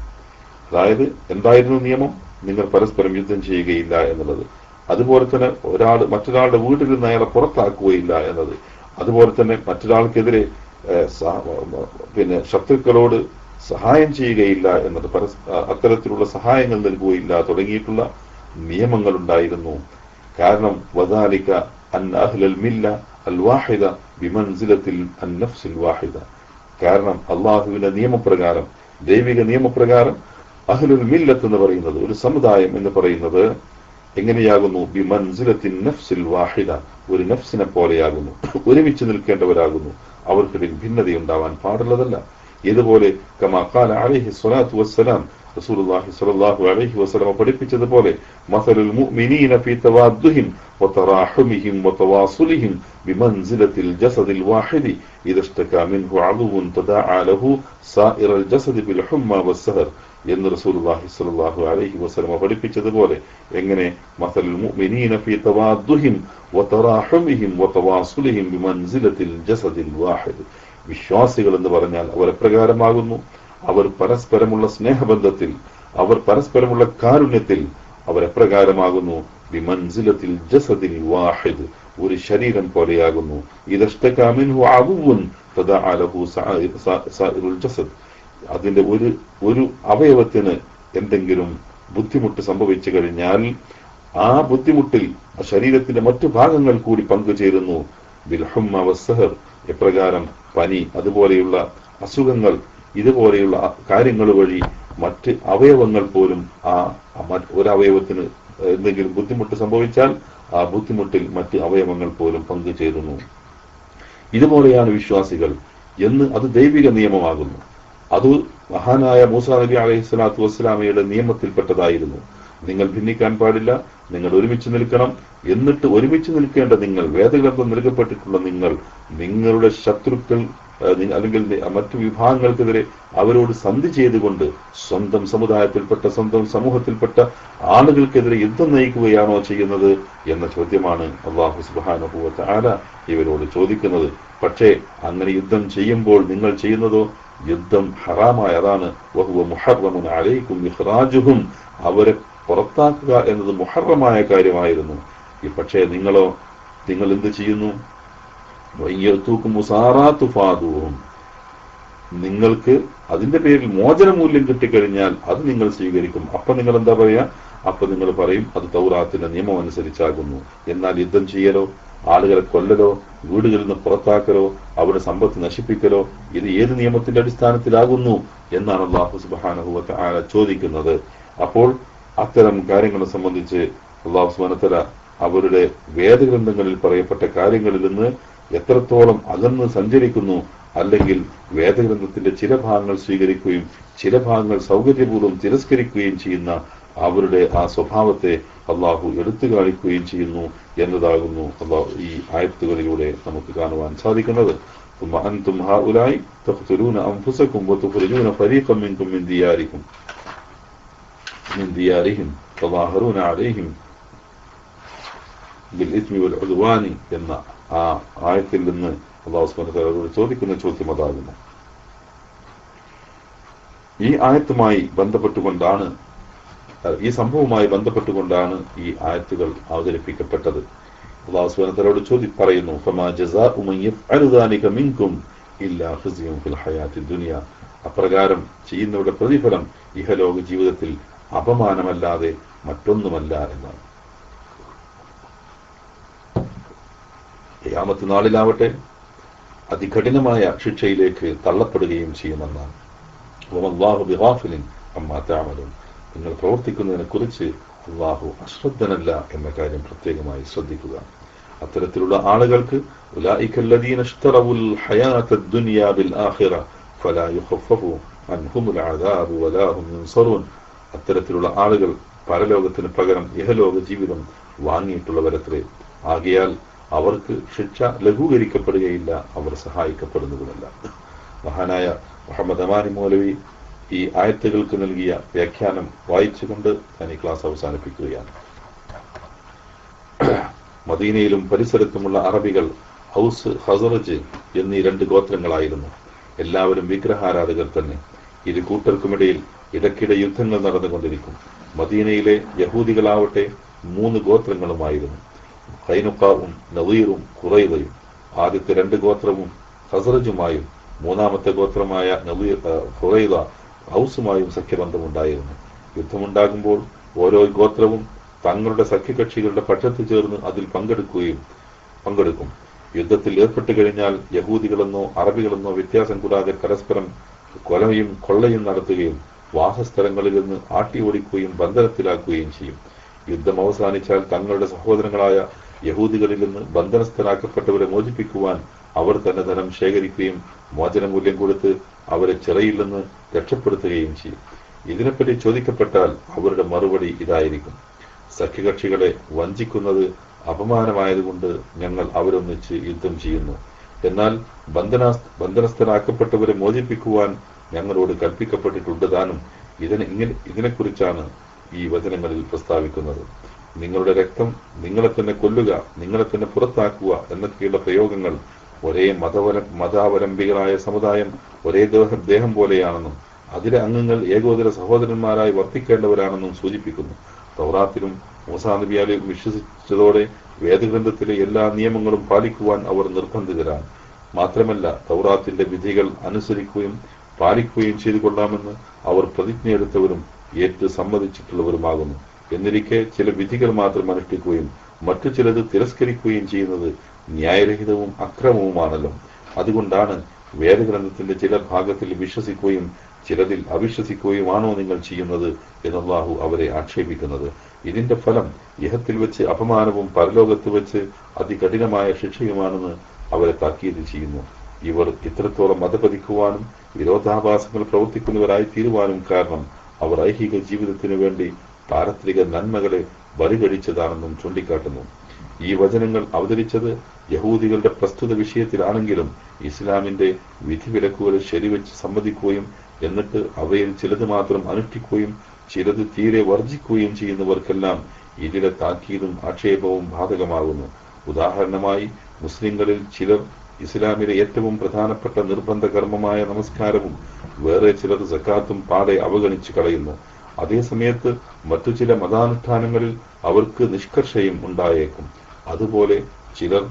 അതായത് എന്തായിരുന്നു നിയമം? നിങ്ങൾ പരസ്പരം യുദ്ധം ചെയ്യുകയില്ല എന്നുള്ളത്. അതുപോലെ തന്നെ മറ്റൊരാളുടെ വീട്ടിൽ നിന്ന് അയാളെ പുറത്താക്കുകയില്ല എന്നത്. അതുപോലെ തന്നെ മറ്റൊരാൾക്കെതിരെ ശത്രുക്കളോട് സഹായം ചെയ്യുകയില്ല എന്നത്, അത്തരത്തിലുള്ള സഹായങ്ങൾ നൽകുകയില്ല തുടങ്ങിയിട്ടുള്ള നിയമങ്ങൾ ഉണ്ടായിരുന്നു. കാരണം വദാലിക അൻ അഹ്ലൽ മില്ല അൽ വാഹിദ ബിമൻസിലത്തിൽ അൻ നഫ്സിൽ വാഹിദ. കാരണം അള്ളാഹുവിന്റെ നിയമപ്രകാരം, ദൈവിക നിയമപ്രകാരം അഹ്ലുൽ മില്ലത്ത് എന്ന് പറയുന്നത്, ഒരു സമുദായം എന്ന് പറയുന്നത് എങ്ങനെയാകുന്നു? ബിമൻസിലത്തിൻ നഫ്സിൽ വാഹിദ, ഒരു നഫ്സിനെ പോലെയാകുന്നു, ഒരുമിച്ച് നിൽക്കേണ്ടവരാകുന്നു, അവർക്കിടയിൽ ഭിന്നതയുണ്ടാവാൻ പാടുള്ളതല്ല. ഇതുപോലെ കമാ ഖാല അലൈഹി സ്വലാത്തു വസ്സലാം, റസൂലുള്ളാഹി സ്വല്ലല്ലാഹു അലൈഹി വസല്ലം പഠിപ്പിച്ചതുപോലെ, മസലുൽ മുഅ്മിനീന ഫീ തവാദ്ദുഹിം വതറാഹുമിഹിം വതവാസുലിഹിം ബിമൻസിലത്തിൽ ജസദിൽ വാഹിദി ഇദസ്തകാ മിൻഹു അദുവുൻ തദാഅ ലഹു സായിറൽ ജസദി ബിൽ ഹുമ്മ വസ്സഹർ എന്ന് റസൂലുള്ളാഹി സ്വല്ലല്ലാഹു അലൈഹി വസല്ലം പഠിപ്പിച്ചതുപോലെ, എങ്ങനെ മസലുൽ മുഅ്മിനീന ഫീ തവാദ്ദുഹിം വതറാഹുമിഹിം വതവാസുലിഹിം ബിമൻസിലത്തിൽ ജസദിൽ വാഹിദ്. വിശ്വാസികൾ എന്ന് പറഞ്ഞാൽ അവർ എപ്രകാരമാകുന്നു? അവർ പരസ്പരമുള്ള സ്നേഹബന്ധത്തിൽ, അവർ പരസ്പരമുള്ള കാരുണ്യത്തിൽ അവർ എപ്രകാരമാകുന്നു? ബിമൻസിലത്തിൽ ജസദിൽ വാഹിദ്, ഒരു ശരീരം പോലെയാകുന്നു. ഇദസ്തകാ മിൻഹു അദുവുൻ തദാഅ ലഹു സായിറുൽ ജസദ്. അതിന്റെ ഒരു അവയവത്തിന് എന്തെങ്കിലും ബുദ്ധിമുട്ട് സംഭവിച്ചു കഴിഞ്ഞാൽ ആ ബുദ്ധിമുട്ടിൽ ശരീരത്തിന്റെ മറ്റു ഭാഗങ്ങൾ കൂടി പങ്കുചേരുന്നു. ബിൽ ഹുമ്മ വസ്സഹർ, എപ്രകാരം പനി, അതുപോലെയുള്ള അസുഖങ്ങൾ, ഇതുപോലെയുള്ള കാര്യങ്ങൾ വഴി മറ്റ് അവയവങ്ങൾ പോലും ഒരവയവത്തിന് എന്തെങ്കിലും ബുദ്ധിമുട്ട് സംഭവിച്ചാൽ ആ ബുദ്ധിമുട്ടിൽ മറ്റ് അവയവങ്ങൾ പോലും പങ്കുചേരുന്നു. ഇതുപോലെയാണ് വിശ്വാസികൾ എന്ന് അത് ദൈവിക നിയമമാകുന്നു. അത് മഹാനായ മൂസാ നബി അലൈഹി സ്വലാത്തു വസ്സലാമയുടെ നിയമത്തിൽപ്പെട്ടതായിരുന്നു. നിങ്ങൾ ഭിന്നിക്കാൻ പാടില്ല, നിങ്ങൾ ഒരുമിച്ച് നിൽക്കണം. എന്നിട്ട് ഒരുമിച്ച് നിൽക്കേണ്ട നിങ്ങൾ, വേദഗ്രന്ഥം നൽകപ്പെട്ടിട്ടുള്ള നിങ്ങൾ, നിങ്ങളുടെ ശത്രുക്കൾ അല്ലെങ്കിൽ മറ്റു വിഭാഗങ്ങൾക്കെതിരെ അവരോട് സന്ധി ചെയ്തുകൊണ്ട് സ്വന്തം സമുദായത്തിൽപ്പെട്ട, സ്വന്തം സമൂഹത്തിൽപ്പെട്ട ആളുകൾക്കെതിരെ യുദ്ധം നയിക്കുകയാണോ ചെയ്യുന്നത് എന്ന ചോദ്യമാണ് അല്ലാഹു സുബ്ഹാനഹു വ തആല ഇവരോട് ചോദിക്കുന്നത്. പക്ഷേ അങ്ങനെ യുദ്ധം ചെയ്യുമ്പോൾ നിങ്ങൾ ചെയ്യുന്നതോ യുദ്ധം ഹറാമായ, അതാണ് വഹുവ മുഹറമുൻ അലൈക്കും ഇഖ്റാജുഹും, അവരെ പുറത്താക്കുക എന്നത് മുഹറമായ കാര്യമായിരുന്നു. പക്ഷേ നിങ്ങൾ എന്ത് ചെയ്യുന്നു? നിങ്ങൾക്ക് അതിന്റെ പേരിൽ മോചനമൂല്യം കിട്ടിക്കഴിഞ്ഞാൽ അത് നിങ്ങൾ സ്വീകരിക്കും. അപ്പൊ നിങ്ങൾ എന്താ പറയാ? അപ്പൊ നിങ്ങൾ പറയും അത് തൗറാത്തിന്റെ നിയമം അനുസരിച്ചാകുന്നു. എന്നാൽ യുദ്ധം ചെയ്യലോ, ആളുകളെ കൊല്ലലോ, വീടുകളിൽ നിന്ന് പുറത്താക്കലോ, അവരുടെ സമ്പത്ത് നശിപ്പിക്കലോ ഇത് ഏത് നിയമത്തിന്റെ അടിസ്ഥാനത്തിലാകുന്നു എന്നാണ് അല്ലാഹു സുബ്ഹാനഹു വ തആല ചോദിക്കുന്നത്. അപ്പോൾ അത്തരം കാര്യങ്ങളെ സംബന്ധിച്ച് അല്ലാഹു സുബ്ഹാനഹു വ തആല അവരുടെ വേദഗ്രന്ഥങ്ങളിൽ പറയപ്പെട്ട കാര്യങ്ങളിൽ നിന്ന് എത്രത്തോളം അകന്ന് സഞ്ചരിക്കുന്നു, അല്ലെങ്കിൽ വേദഗ്രന്ഥത്തിന്റെ ചില ഭാഗങ്ങൾ സ്വീകരിക്കുകയും ചില ഭാഗങ്ങൾ സൗകര്യപൂർവ്വം തിരസ്കരിക്കുകയും ചെയ്യുന്ന അവരുടെ ആ സ്വഭാവത്തെ അള്ളാഹു എടുത്തു കാണിക്കുകയും ചെയ്യുന്നു എന്നതാകുന്നു ഈ ആയത്തുകളിലൂടെ നമുക്ക് കാണുവാൻ സാധിക്കുന്നത്. ثم أنتم هؤلاء تقتلون أنفسكم وتخرجون فريقا منكم من ديارهم تظاهرون عليهم بالإثم والعدوان എന്ന ആ ആയത്തിൽ നിന്ന് അല്ലാഹു സുബ്ഹാനഹു വ തആല ചോദിക്കുന്ന ചോദ്യം അതാകുന്നു. ഈ ആയത്തുമായി ബന്ധപ്പെട്ടുകൊണ്ടാണ്, ഈ സംഭവവുമായി ബന്ധപ്പെട്ടുകൊണ്ടാണ് ഈ ആയത്തുകൾ അവതരിപ്പിക്കപ്പെട്ടത്. അല്ലാഹു സുബ്ഹാനഹു വ തആല പറയുന്നു, ഫമാ ജസാഉ മൻ യഫ്അലു ദാലിക മിൻകും ഇല്ലാ ഖിസ്യുൻ ഫിൽ ഹയാത്തി ദുനിയ, അപ്രകാരം ചെയ്യുന്നവരുടെ പ്രതിഫലം ഇഹലോക ജീവിതത്തിൽ അപമാനമല്ലാതെ മറ്റൊന്നുമല്ല എന്നാണ്. ഖിയാമത്ത് നാളിലാവട്ടെ അതികഠിനമായ ശിക്ഷയിലേക്ക് തള്ളപ്പെടുകയും ചെയ്യുമെന്നാണ്. വല്ലാഹു ബിഗാഫിലിൻ അമ്മാ തഅമലൂൻ, നിങ്ങൾ പ്രവർത്തിക്കുന്നതിനെ കുറിച്ച് അല്ലാഹു അശ്രദ്ധനല്ല എന്ന കാര്യം പ്രത്യേകമായി ശ്രദ്ധിക്കുക. അത്തരത്തിലുള്ള ആളുകൾക്ക് ഉലൈകല്ലദീന ഇശ്തറവുൽ ഹയാത്തദ് ദുനിയ ബിൽ ആഖിറ ഫലാ യുഖഫഫു അൻഹുമുൽ അദാബു വലാ ഹും യുൻസറൂൻ, അത്തരത്തിലുള്ള ആളുകൾ പരലോകത്തിന് പകരം ഇഹലോക ജീവിതം വാങ്ങിയിട്ടുള്ളവരത്രേ. ആകയാൽ അവർക്ക് ശിക്ഷ ലഘൂകരിക്കപ്പെടുകയില്ല, അവർ സഹായിക്കപ്പെടുന്നതുമല്ല. മഹാനായ മുഹമ്മദ് അമാനി മൗലവി ഈ ആയത്തുകൾക്ക് നൽകിയ വ്യാഖ്യാനം വായിച്ചുകൊണ്ട് ഞാൻ ഈ ക്ലാസ് അവസാനിപ്പിക്കുകയാണ്. മദീനയിലും പരിസരത്തുമുള്ള അറബികൾ ഔസ്, ഖസറജ് എന്നീ 2 ഗോത്രങ്ങളായിരുന്നു. എല്ലാവരും വിഗ്രഹാരാധകർ തന്നെ. ഇരു കൂട്ടർക്കുമിടയിൽ ഇടയ്ക്കിടെ യുദ്ധങ്ങൾ നടന്നുകൊണ്ടിരിക്കും. മദീനയിലെ യഹൂദികളാവട്ടെ 3 ഗോത്രങ്ങളുമായിരുന്നു, ഖൈനുഖാവും നദീറും ഖുറൈളയും. ആദ്യത്തെ 2 ഗോത്രവും ഖസറജുമായും മൂന്നാമത്തെ ഗോത്രമായ ഖുറൈള ഔസുമായും സഖ്യബന്ധമുണ്ടായിരുന്നു. യുദ്ധമുണ്ടാകുമ്പോൾ ഓരോ ഗോത്രവും തങ്ങളുടെ സഖ്യകക്ഷികളുടെ പക്ഷത്ത് ചേർന്ന് അതിൽ പങ്കെടുക്കും. യുദ്ധത്തിൽ ഏർപ്പെട്ടു കഴിഞ്ഞാൽ യഹൂദികളെന്നോ അറബികളെന്നോ വ്യത്യാസം കൂടാതെ പരസ്പരം കൊലയും കൊള്ളയും നടത്തുകയും വാസസ്ഥലങ്ങളിൽ നിന്ന് ആട്ടി ഓടിക്കുകയും ബന്ധനത്തിലാക്കുകയും ചെയ്യും. യുദ്ധം അവസാനിച്ചാൽ തങ്ങളുടെ സഹോദരങ്ങളായ യഹൂദികളിൽ നിന്ന് ബന്ധനസ്ഥരാക്കപ്പെട്ടവരെ മോചിപ്പിക്കുവാൻ അവർ തന്നെ ധനം ശേഖരിക്കുകയും മോചനമൂല്യം കൊടുത്ത് അവരെ ചിറയിൽ നിന്ന് രക്ഷപ്പെടുത്തുകയും ചെയ്യും. ഇതിനെപ്പറ്റി ചോദിക്കപ്പെട്ടാൽ അവരുടെ മറുപടി ഇതായിരിക്കും: സഖ്യകക്ഷികളെ വഞ്ചിക്കുന്നത് അപമാനമായതുകൊണ്ട് ഞങ്ങൾ അവരൊന്നിച്ച് യുദ്ധം ചെയ്യുന്നു. എന്നാൽ ബന്ധനസ്ഥരാക്കപ്പെട്ടവരെ മോചിപ്പിക്കുവാൻ ഞങ്ങളോട് കൽപ്പിക്കപ്പെട്ടിട്ടുണ്ട് താനും. ഇതിനെക്കുറിച്ചാണ് ഈ വചനങ്ങളിൽ പ്രസ്താവിക്കുന്നത്. നിങ്ങളുടെ രക്തം നിങ്ങളെ തന്നെ കൊല്ലുക, നിങ്ങളെ തന്നെ പുറത്താക്കുക എന്നൊക്കെയുള്ള പ്രയോഗങ്ങൾ ഒരേ മതാവലംബികളായ സമുദായം ഒരേ ദേഹം പോലെയാണെന്നും അതിലെ അംഗങ്ങൾ ഏകോദര സഹോദരന്മാരായി വർത്തിക്കേണ്ടവരാണെന്നും സൂചിപ്പിക്കുന്നു. തൗറാത്തിലും മൂസാ നബി അലൈഹിം വിശ്വസിച്ചതോടെ വേദഗ്രന്ഥത്തിലെ എല്ലാ നിയമങ്ങളും പാലിക്കുവാൻ അവർ നിർബന്ധിതരാണ്. മാത്രമല്ല തൗറാത്തിന്റെ വിധികൾ അനുസരിക്കുകയും പാലിക്കുകയും ചെയ്തു കൊള്ളാമെന്ന് അവർ പ്രതിജ്ഞയെടുത്തവരും ഏറ്റു സമ്മതിച്ചിട്ടുള്ളവരുമാകുന്നു. എന്നിരിക്കെ ചില വിധികൾ മാത്രം അനുഷ്ഠിക്കുകയും മറ്റു ചിലത് തിരസ്കരിക്കുകയും ചെയ്യുന്നത് ന്യായരഹിതവും അക്രമവുമാണല്ലോ. അതുകൊണ്ടാണ് വേദഗ്രന്ഥത്തിന്റെ ചില ഭാഗത്തിൽ വിശ്വസിക്കുകയും ചിലതിൽ അവിശ്വസിക്കുകയുമാണോ നിങ്ങൾ ചെയ്യുന്നത് എന്ന് അല്ലാഹു അവരെ ആക്ഷേപിക്കുന്നത്. ഇതിന്റെ ഫലം ഇഹത്തിൽ വെച്ച് അപമാനവും പരലോകത്ത് വെച്ച് അതികഠിനമായ ശിക്ഷയുമാണെന്ന് അവരെ താക്കീത് ചെയ്യുന്നു. ഇവർ ഇത്രത്തോളം മതപതിക്കുവാനും വിരോധാഭാസങ്ങൾ പ്രവർത്തിക്കുന്നവരായി തീരുവാനും കാരണം അവർ ഐഹിക ജീവിതത്തിനു വേണ്ടി പാരത്രിക നന്മകളെ ബലികഴിച്ചതാണെന്നും ചൂണ്ടിക്കാട്ടുന്നു. ഈ വചനങ്ങൾ അവതരിച്ചത് യഹൂദികളുടെ പ്രസ്തുത വിഷയത്തിലാണെങ്കിലും ഇസ്ലാമിന്റെ വിധിവിലക്കുകൾ ശരിവെച്ച് സമ്മതിക്കുകയും എന്നിട്ട് അവയിൽ ചിലത് മാത്രം അനുഷ്ഠിക്കുകയും ചിലത് തീരെ വർജിക്കുകയും ചെയ്യുന്നവർക്കെല്ലാം ഇതിലെ താക്കീതും ആക്ഷേപവും ബാധകമാകുന്നു. ഉദാഹരണമായി, മുസ്ലിങ്ങളിൽ ചിലർ ഇസ്ലാമിലെ ഏറ്റവും പ്രധാനപ്പെട്ട നിർബന്ധ കർമ്മമായ നമസ്കാരവും വേറെ ചിലർ സക്കാത്തും പാടെ അവഗണിച്ചു കളയുന്നു. അതേസമയത്ത് മറ്റു ചില മതാനുഷ്ഠാനങ്ങളിൽ അവർക്ക് നിഷ്കർഷയും ഉണ്ടായേക്കും. അതുപോലെ ചിലർ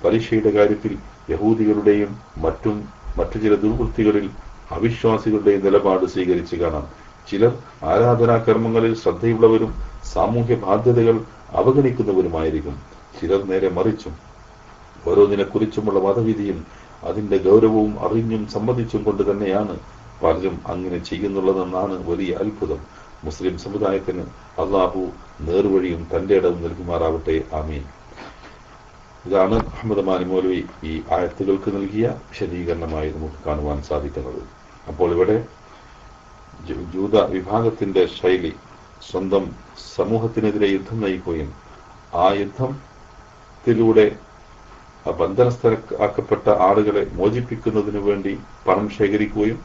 പരീക്ഷയുടെ കാര്യത്തിൽ യഹൂദികളുടെയും മറ്റു ചില ദുർവൃത്തികളിൽ അവിശ്വാസികളുടെയും നിലപാട് സ്വീകരിച്ചു കാണാം. ചിലർ ആരാധനാകർമ്മങ്ങളിൽ ശ്രദ്ധയുള്ളവരും സാമൂഹ്യ ബാധ്യതകൾ അവഗണിക്കുന്നവരുമായിരിക്കും. ചിലർ നേരെ മറിച്ചും. ഓരോന്നിനെക്കുറിച്ചുമുള്ള മതവിധിയും അതിന്റെ ഗൗരവവും അറിഞ്ഞും സമ്മതിച്ചും കൊണ്ട് തന്നെയാണ് പലരും അങ്ങനെ ചെയ്യുന്നുള്ളതെന്നാണ് വലിയ അത്ഭുതം. മുസ്ലിം സമുദായത്തിന് അള്ളാഹു നേർവഴിയും തന്റെ ഇടവും നൽകുമാറാവട്ടെ. ആമീൻ. ഇതാണ് അഹമ്മദ് മാനി മൗലവി ഈ ആയത്തുകൾക്ക് നൽകിയ വിശദീകരണമായി നമുക്ക് കാണുവാൻ സാധിക്കുന്നത്. അപ്പോൾ ഇവിടെ ജൂത വിഭാഗത്തിന്റെ ശൈലി സ്വന്തം സമൂഹത്തിനെതിരെ യുദ്ധം നയിക്കുകയും ആ യുദ്ധത്തിലൂടെ ബന്ധനസ്ഥരാക്കപ്പെട്ട ആളുകളെ മോചിപ്പിക്കുന്നതിനു വേണ്ടി പണം ശേഖരിക്കുകയും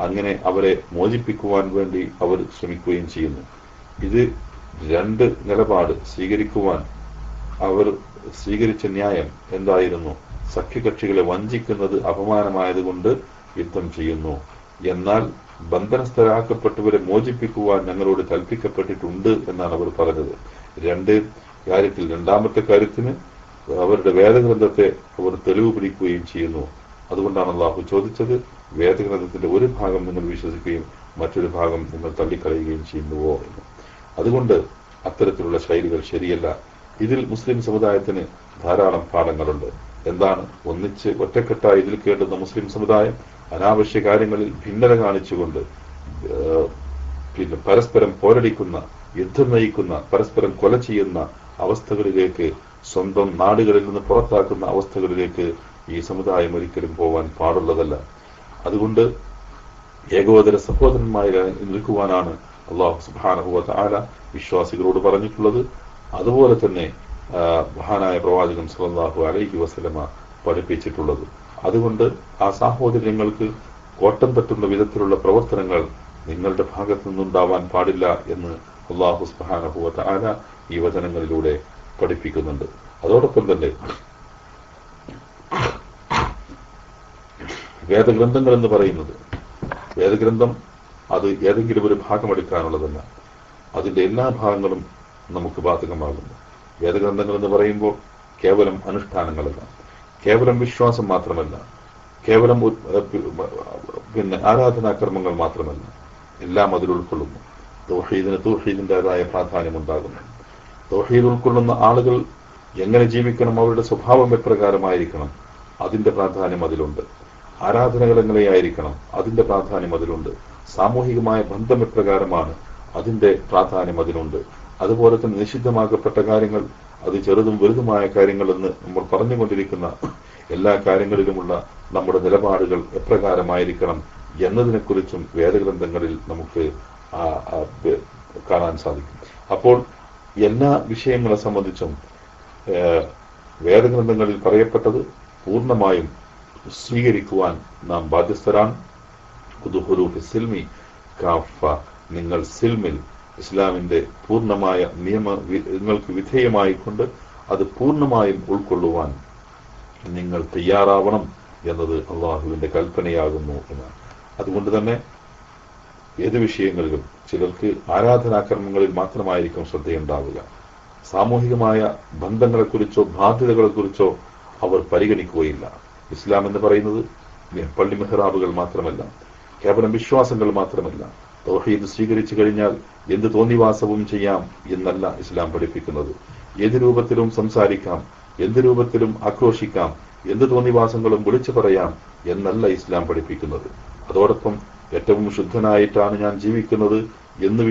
അങ്ങനെ അവരെ മോചിപ്പിക്കുവാൻ വേണ്ടി അവർ ശ്രമിക്കുകയും ചെയ്യുന്നു. ഇത് രണ്ട് നിലപാട് സ്വീകരിക്കുവാൻ അവർ സ്വീകരിച്ച ന്യായം എന്തായിരുന്നു? സഖ്യകക്ഷികളെ വഞ്ചിക്കുന്നത് അപമാനമായതുകൊണ്ട് യുദ്ധം ചെയ്യുന്നു. എന്നാൽ ബന്ധനസ്ഥരാക്കപ്പെട്ടവരെ മോചിപ്പിക്കുവാൻ ഞങ്ങളോട് കൽപ്പിക്കപ്പെട്ടിട്ടുണ്ട് എന്നാണ് അവർ പറഞ്ഞത്. രണ്ടാമത്തെ കാര്യത്തിന് അവരുടെ വേദഗ്രന്ഥത്തെ അവർ തെളിവ് പിടിക്കുകയും ചെയ്യുന്നു. അതുകൊണ്ടാണ് അള്ളാഹു ചോദിച്ചത്, വേദഗ്രന്ഥത്തിന്റെ ഒരു ഭാഗം നിങ്ങൾ വിശ്വസിക്കുകയും മറ്റൊരു ഭാഗം നിങ്ങൾ തള്ളിക്കളയുകയും ചെയ്യുന്നുവോ എന്ന്. അതുകൊണ്ട് അത്തരത്തിലുള്ള ശൈലികൾ ശരിയല്ല. ഇതിൽ മുസ്ലിം സമുദായത്തിന് ധാരാളം പാഠങ്ങളുണ്ട്. എന്താണ്? ഒന്നിച്ച് ഒറ്റക്കെട്ടായി ഇതിൽ കേട്ടുന്ന മുസ്ലിം സമുദായം അനാവശ്യ കാര്യങ്ങളിൽ ഭിന്നത കാണിച്ചുകൊണ്ട് പരസ്പരം പോരടിക്കുന്ന, യുദ്ധം നയിക്കുന്ന, പരസ്പരം കൊല ചെയ്യുന്ന അവസ്ഥകളിലേക്ക്, സ്വന്തം നാടുകളിൽ നിന്ന് പുറത്താക്കുന്ന അവസ്ഥകളിലേക്ക് ഈ സമുദായം ഒരിക്കലും പോവാൻ പാടുള്ളതല്ല. അതുകൊണ്ട് ഏകോദര സഹോദരന്മാരെ നിൽക്കുവാനാണ് അല്ലാഹു സുബ്ഹാനഹു വ തആല വിശ്വാസികളോട് പറഞ്ഞിട്ടുള്ളത്. അതുപോലെ തന്നെ മഹാനായ പ്രവാചകൻ സ്വല്ലല്ലാഹു അലൈഹി വസല്ലമ പഠിപ്പിച്ചിട്ടുള്ളത്. അതുകൊണ്ട് ആ സാഹോദര്യങ്ങൾക്ക് കോട്ടം തട്ടുന്ന വിധത്തിലുള്ള പ്രവർത്തനങ്ങൾ നിങ്ങളുടെ ഭാഗത്തു നിന്നുണ്ടാവാൻ പാടില്ല എന്ന് അല്ലാഹു സുബ്ഹാനഹു വ തആല ഈ വചനങ്ങളിലൂടെ പഠിപ്പിക്കുന്നുണ്ട്. അതോടൊപ്പം തന്നെ വേദഗ്രന്ഥങ്ങൾ എന്ന് പറയുന്നത്, വേദഗ്രന്ഥം അത് ഏതെങ്കിലും ഒരു ഭാഗം എടുക്കാനുള്ളതല്ല, അതിന്റെ എല്ലാ ഭാഗങ്ങളും നമുക്ക് ബാധകമാകുന്നു. വേദഗ്രന്ഥങ്ങൾ എന്ന് പറയുമ്പോൾ കേവലം അനുഷ്ഠാനങ്ങളല്ല, കേവലം വിശ്വാസം മാത്രമല്ല, കേവലം ആരാധനാകർമ്മങ്ങൾ മാത്രമല്ല, എല്ലാം അതിൽ ഉൾക്കൊള്ളുന്നു. തൗഹീദിന്റേതായ പ്രാധാന്യമുണ്ടാകുന്നു. തൗഹീദ് ഉൾക്കൊള്ളുന്ന ആളുകൾ എങ്ങനെ ജീവിക്കണം, അവരുടെ സ്വഭാവം എപ്രകാരമായിരിക്കണം, അതിന്റെ പ്രാധാന്യം അതിലുണ്ട്. ആരാധനകൾ എങ്ങനെയായിരിക്കണം, അതിന്റെ പ്രാധാന്യം അതിലുണ്ട്. സാമൂഹികമായ ബന്ധം എപ്രകാരമാണ്, അതിന്റെ പ്രാധാന്യം അതിനുണ്ട്. അതുപോലെ തന്നെ നിഷിദ്ധമാക്കപ്പെട്ട കാര്യങ്ങൾ, അത് ചെറുതും വലുതുമായ കാര്യങ്ങളെന്ന് നമ്മൾ പറഞ്ഞുകൊണ്ടിരിക്കുന്ന എല്ലാ കാര്യങ്ങളിലുമുള്ള നമ്മുടെ നിലപാടുകൾ എപ്രകാരമായിരിക്കണം എന്നതിനെക്കുറിച്ചും വേദഗ്രന്ഥങ്ങളിൽ നമുക്ക് കാണാൻ സാധിക്കും. അപ്പോൾ എല്ലാ വിഷയങ്ങളെ സംബന്ധിച്ചും വേദഗ്രന്ഥങ്ങളിൽ പറയപ്പെട്ടത് പൂർണ്ണമായും സ്വീകരിക്കുവാൻ നാം ബാധ്യസ്ഥരാണ്. നിങ്ങൾ സിൽമിൽ, ഇസ്ലാമിന്റെ പൂർണ്ണമായ നിയമങ്ങൾക്ക് വിധേയമായിക്കൊണ്ട് അത് പൂർണ്ണമായും ഉൾക്കൊള്ളുവാൻ നിങ്ങൾ തയ്യാറാവണം എന്നത് അള്ളാഹുവിന്റെ കൽപ്പനയാകുന്നു എന്നാണ്. അതുകൊണ്ട് തന്നെ ഏത് വിഷയങ്ങളിലും ചിലർക്ക് ആരാധനാകർമ്മങ്ങളിൽ മാത്രമായിരിക്കും ശ്രദ്ധയുണ്ടാവുക. സാമൂഹികമായ ബന്ധങ്ങളെക്കുറിച്ചോ ബാധ്യതകളെക്കുറിച്ചോ അവർ പരിഗണിക്കുകയില്ല. ഇസ്ലാം എന്ന് പറയുന്നത് പള്ളി മെഹ്റാബുകൾ മാത്രമല്ല, കേവലം വിശ്വാസങ്ങൾ മാത്രമല്ല. തൗഹീദ് സ്വീകരിച്ചു കഴിഞ്ഞാൽ എന്ത് തോന്നിവാസവും ചെയ്യാം എന്നല്ല ഇസ്ലാം പഠിപ്പിക്കുന്നത്. ഏത് രൂപത്തിലും സംസാരിക്കാം, എന്ത് രൂപത്തിലും ആക്രോശിക്കാം, എന്ത് തോന്നിവാസങ്ങളും വിളിച്ചു പറയാം എന്നല്ല ഇസ്ലാം പഠിപ്പിക്കുന്നത്. അതോടൊപ്പം ഏറ്റവും ശുദ്ധനായിട്ടാണ് ഞാൻ ജീവിക്കുന്നത് എന്ന്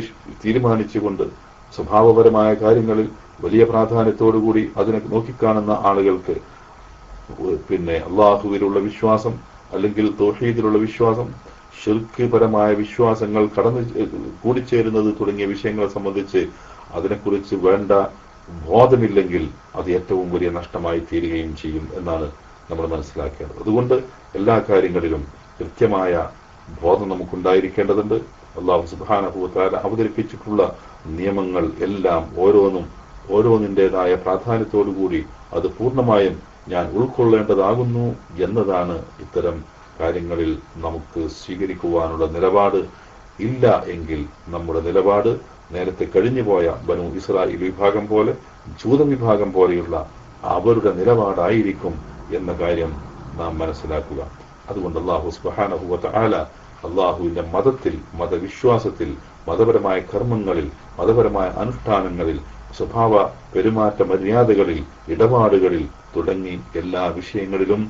തീരുമാനിച്ചുകൊണ്ട് സ്വഭാവപരമായ കാര്യങ്ങളിൽ വലിയ പ്രാധാന്യത്തോടുകൂടി അതിനെ നോക്കിക്കാണുന്ന ആളുകൾക്ക് അള്ളാഹുവിലുള്ള വിശ്വാസം അല്ലെങ്കിൽ തൗഹീദിലുള്ള വിശ്വാസം ശിർക്ക് പരമായ വിശ്വാസങ്ങൾ കൂടിച്ചേരുന്നത് തുടങ്ങിയ വിഷയങ്ങളെ സംബന്ധിച്ച് അതിനെക്കുറിച്ച് വേണ്ട ബോധമില്ലെങ്കിൽ അത് ഏറ്റവും വലിയ നഷ്ടമായി തീരുകയും ചെയ്യും എന്നാണ് നമ്മൾ മനസ്സിലാക്കേണ്ടത്. അതുകൊണ്ട് എല്ലാ കാര്യങ്ങളിലും കൃത്യമായ ബോധം നമുക്കുണ്ടായിരിക്കേണ്ടതുണ്ട്. അല്ലാഹു സുബ്ഹാനഹു വ തആല അവതരിപ്പിച്ചിട്ടുള്ള നിയമങ്ങൾ എല്ലാം ഓരോന്നിൻ്റെതായ പ്രാധാന്യത്തോടുകൂടി അത് പൂർണ്ണമായും ഞാൻ ഉൾക്കൊള്ളേണ്ടതാകുന്നു എന്നതാണ് ഇത്തരം കാര്യങ്ങളിൽ നമുക്ക് സ്വീകരിക്കുവാനുള്ള നിലപാട്. ഇല്ല എങ്കിൽ നമ്മുടെ നിലപാട് നേരത്തെ കഴിഞ്ഞുപോയ ബനു ഇസ്രായേൽ വിഭാഗം പോലെ, ജൂത വിഭാഗം പോലെയുള്ള അവരുടെ നിലപാടായിരിക്കും എന്ന കാര്യം നാം മനസ്സിലാക്കുക. അതുകൊണ്ട് അല്ലാഹു സുബ്ഹാനഹു വ തആല അല്ലാഹുവിന്റെ മതത്തിൽ, മതവിശ്വാസത്തിൽ, മതപരമായ കർമ്മങ്ങളിൽ, മതപരമായ അനുഷ്ഠാനങ്ങളിൽ, സ്വഭാവ പെരുമാറ്റ മര്യാദകളിൽ, ഇടപാടുകളിൽ തുടങ്ങി എല്ലാ വിഷയങ്ങളിലും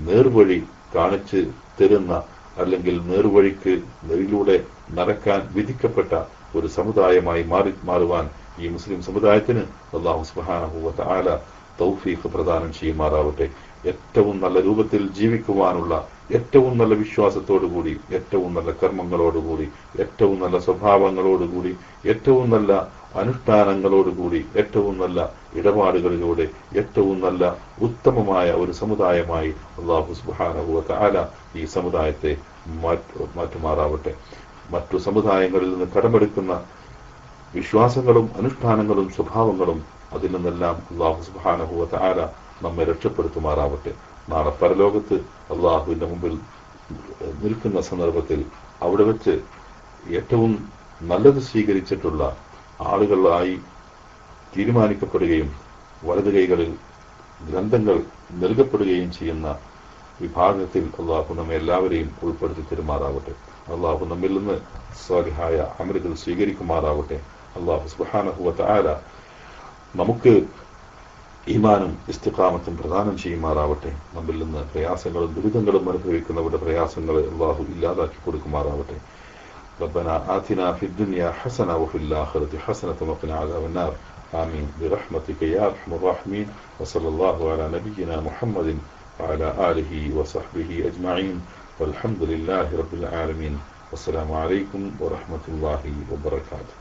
നേർവഴി കാണിച്ച് തരുന്ന, അല്ലെങ്കിൽ നേർവഴിയിലൂടെ നടക്കാൻ വിധിക്കപ്പെട്ട ഒരു സമുദായമായി മാറുവാൻ ഈ മുസ്ലിം സമുദായത്തിന് അല്ലാഹു സുബ്ഹാനഹു വ തആല തൗഫീഖ് പ്രദാനം ചെയ്യുമാറാവട്ടെ. ഏറ്റവും നല്ല രൂപത്തിൽ ജീവിക്കുവാനുള്ള, ഏറ്റവും നല്ല വിശ്വാസത്തോടുകൂടി, ഏറ്റവും നല്ല കർമ്മങ്ങളോടുകൂടി, ഏറ്റവും നല്ല സ്വഭാവങ്ങളോടുകൂടി, ഏറ്റവും നല്ല അനുഷ്ഠാനങ്ങളോടുകൂടി, ഏറ്റവും നല്ല ഇടപാടുകളിലൂടെ ഏറ്റവും നല്ല ഉത്തമമായ ഒരു സമുദായമായി അല്ലാഹു സുബ്ഹാനഹു വ തആല ഈ സമുദായത്തെ മാറ്റുമാറാവട്ടെ. മറ്റു സമുദായങ്ങളിൽ നിന്ന് കടമെടുക്കുന്ന വിശ്വാസങ്ങളും അനുഷ്ഠാനങ്ങളും സ്വഭാവങ്ങളും അതിൽ നിന്നെല്ലാം അല്ലാഹു സുബ്ഹാനഹു വ തആല നമ്മെ രക്ഷപ്പെടുത്തുമാറാവട്ടെ. നാളെ പരലോകത്ത് അല്ലാഹുവിന്റെ മുമ്പിൽ നിൽക്കുന്ന സന്ദർഭത്തിൽ അവിടെ വെച്ച് ഏറ്റവും നല്ലത് സ്വീകരിച്ചിട്ടുള്ള ആളുകളായി തീരുമാനിക്കപ്പെടുകയും വലതു കൈകളിൽ ഗ്രന്ഥങ്ങൾ നൽകപ്പെടുകയും ചെയ്യുന്ന വിഭാഗത്തിൽ അല്ലാഹു നമ്മെ എല്ലാവരെയും ഉൾപ്പെടുത്തി തരുമാറാവട്ടെ. അല്ലാഹു നമ്മിൽ നിന്ന് സ്വാലിഹായ അമലുകൾ സ്വീകരിക്കുമാറാവട്ടെ. അല്ലാഹു സുബ്ഹാനഹു വ തആല നമുക്ക് ഈമാനും ഇസ്തിഖാമത്തും പ്രദാനം ചെയ്യുമാറാവട്ടെ. നമ്മിൽ നിന്ന് പ്രയാസങ്ങളും ദുരിതങ്ങളും അനുഭവിക്കുന്നവരുടെ പ്രയാസങ്ങളെ അല്ലാഹു ഇല്ലാതാക്കി കൊടുക്കുമാറാവട്ടെ. ربنا آتنا في الدنيا حسنة وفي الآخرة حسنة وقنا عذاب النار. آمين برحمتك يا أرحم الراحمين. وصلى الله على نبينا محمد وعلى آله وصحبه أجمعين والحمد لله رب العالمين. والسلام عليكم ورحمة الله وبركاته.